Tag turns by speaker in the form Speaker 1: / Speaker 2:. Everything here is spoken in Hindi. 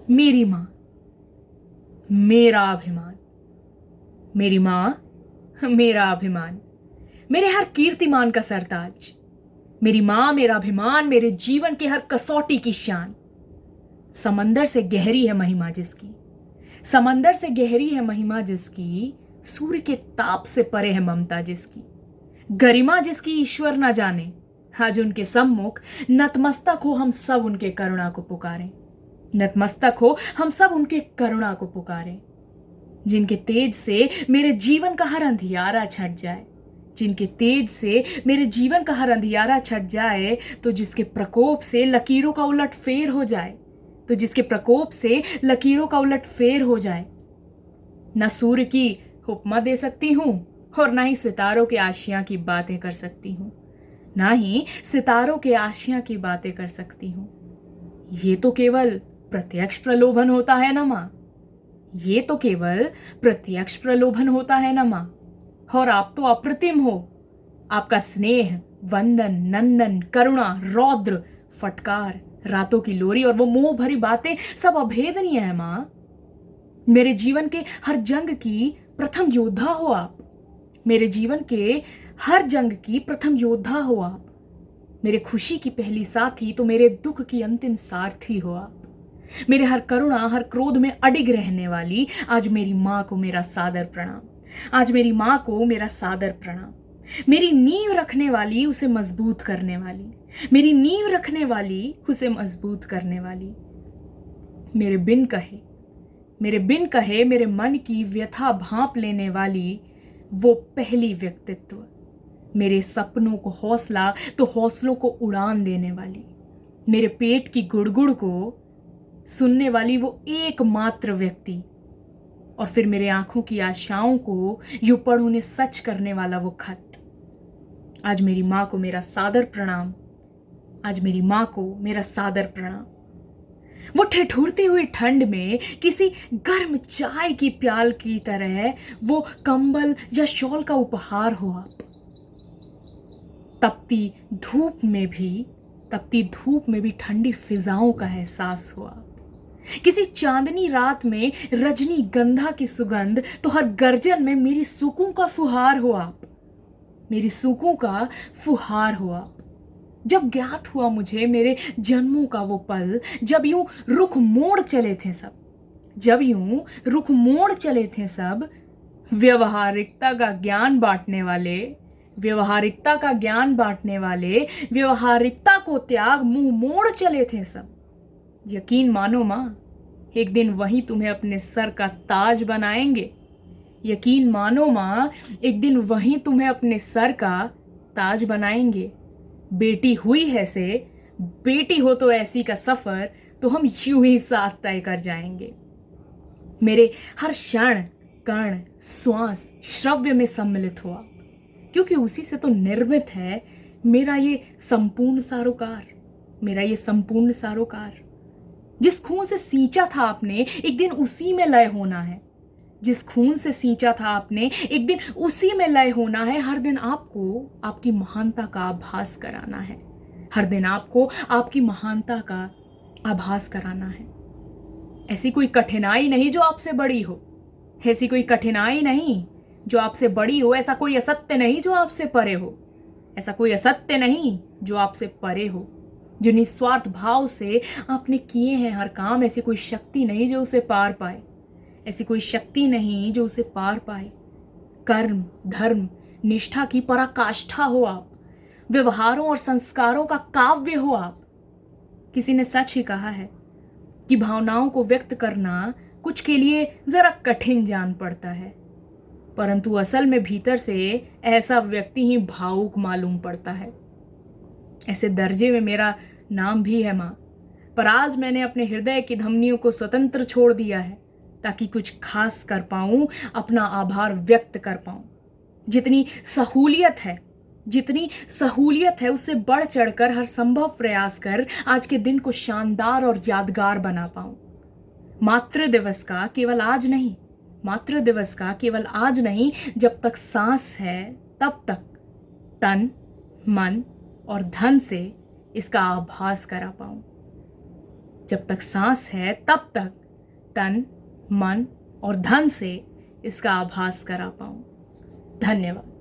Speaker 1: मेरी माँ, मेरा अभिमान। मेरी माँ, मेरा अभिमान, मेरे हर कीर्तिमान का सरताज। मेरी माँ मेरा अभिमान, मेरे जीवन के हर कसौटी की शान। समंदर से गहरी है महिमा जिसकी, समंदर से गहरी है महिमा जिसकी, सूर्य के ताप से परे है ममता जिसकी। गरिमा जिसकी ईश्वर न जाने, आज उनके सम्मुख नतमस्तक हो हम सब उनके करुणा को पुकारें। नतमस्तक हो हम सब उनके करुणा को पुकारें। जिनके तेज से मेरे जीवन का हर अंधियारा छट जाए, जिनके तेज से मेरे जीवन का हर अंधियारा छट जाए, तो जिसके प्रकोप से लकीरों का उलट फेर हो जाए, तो जिसके प्रकोप से लकीरों का उलट फेर हो जाए। न सूर्य की उपमा दे सकती हूं और ना ही सितारों के आशियां की बातें कर सकती हूं, ना ही सितारों के आशियां की बातें कर सकती हूं। ये तो केवल प्रत्यक्ष प्रलोभन होता है ना माँ, ये तो केवल प्रत्यक्ष प्रलोभन होता है ना माँ। और आप तो अप्रतिम हो। आपका स्नेह, वंदन, नंदन, करुणा, रौद्र, फटकार, रातों की लोरी और वो मोह भरी बातें सब अभेदनीय है माँ। मेरे जीवन के हर जंग की प्रथम योद्धा हो आप। मेरे जीवन के हर जंग की प्रथम योद्धा हो आप। मेरे खुशी की पहली साथी तो मेरे दुख की अंतिम सारथी हो आप। मेरे हर करुणा, हर क्रोध में अडिग रहने वाली आज मेरी माँ को मेरा सादर प्रणाम। आज मेरी माँ को मेरा सादर प्रणाम। मेरी नींव रखने वाली, उसे मजबूत करने वाली, मेरी नींव रखने वाली, उसे मजबूत करने वाली। मेरे बिन कहे, मेरे बिन कहे मेरे मन की व्यथा भांप लेने वाली वो पहली व्यक्तित्व। मेरे सपनों को हौसला तो हौसलों को उड़ान देने वाली, मेरे पेट की गुड़गुड़ को सुनने वाली वो एकमात्र व्यक्ति, और फिर मेरे आंखों की आशाओं को यूं पढ़ उन्हें सच करने वाला वो खत। आज मेरी माँ को मेरा सादर प्रणाम। आज मेरी माँ को मेरा सादर प्रणाम। वो ठिठुरती हुई ठंड में किसी गर्म चाय की प्याल की तरह वो कंबल या शॉल का उपहार हो आप। तपती धूप में भी ठंडी फिजाओं का एहसास हो आप। किसी चांदनी रात में रजनी गंधा की सुगंध तो हर गर्जन में मेरी सुकून का फुहार हो आप। मेरी सुकून का फुहार हो आप। जब ज्ञात हुआ मुझे मेरे जन्मों का वो पल, जब यूं रुख मोड़ चले थे सब, जब यूं रुख मोड़ चले थे सब, व्यवहारिकता का ज्ञान बांटने वाले, व्यवहारिकता का ज्ञान बांटने वाले, व्यवहारिकता को त्याग मुंह मोड़ चले थे सब। यकीन मानो माँ, एक दिन वही तुम्हें अपने सर का ताज बनाएंगे। यकीन मानो माँ, एक दिन वही तुम्हें अपने सर का ताज बनाएंगे। बेटी हुई है से, बेटी हो तो ऐसी का सफर तो हम यूं ही साथ तय कर जाएंगे। मेरे हर क्षण, कण, श्वास, श्रव्य में सम्मिलित हो आप, क्योंकि उसी से तो निर्मित है मेरा ये संपूर्ण सारोकार, मेरा ये संपूर्ण सारोकार। जिस खून से सींचा था आपने, एक दिन उसी में लय होना है। जिस खून से सींचा था आपने, एक दिन उसी में लय होना है। हर दिन आपको आपकी महानता का आभास कराना है। हर दिन आपको आपकी महानता का आभास कराना है। ऐसी कोई कठिनाई नहीं जो आपसे बड़ी हो, ऐसी कोई कठिनाई नहीं जो आपसे बड़ी हो, ऐसा कोई असत्य नहीं जो आपसे परे हो, ऐसा कोई असत्य नहीं जो आपसे परे हो। जो निस्वार्थ भाव से आपने किए हैं हर काम, ऐसी कोई शक्ति नहीं जो उसे पार पाए, ऐसी कोई शक्ति नहीं जो उसे पार पाए। कर्म, धर्म, निष्ठा की पराकाष्ठा हो आप, व्यवहारों और संस्कारों का काव्य हो आप। किसी ने सच ही कहा है कि भावनाओं को व्यक्त करना कुछ के लिए जरा कठिन जान पड़ता है, परंतु असल में भीतर से ऐसा व्यक्ति ही भावुक मालूम पड़ता है। ऐसे दर्जे में मेरा नाम भी है माँ, पर आज मैंने अपने हृदय की धमनियों को स्वतंत्र छोड़ दिया है ताकि कुछ खास कर पाऊं, अपना आभार व्यक्त कर पाऊं। जितनी सहूलियत है उससे बढ़ चढ़कर हर संभव प्रयास कर आज के दिन को शानदार और यादगार बना पाऊं। मातृ दिवस का केवल आज नहीं, जब तक सांस है तब तक तन, मन और धन से इसका आभास करा पाऊं। जब तक सांस है तब तक तन, मन और धन से इसका आभास करा पाऊं। धन्यवाद।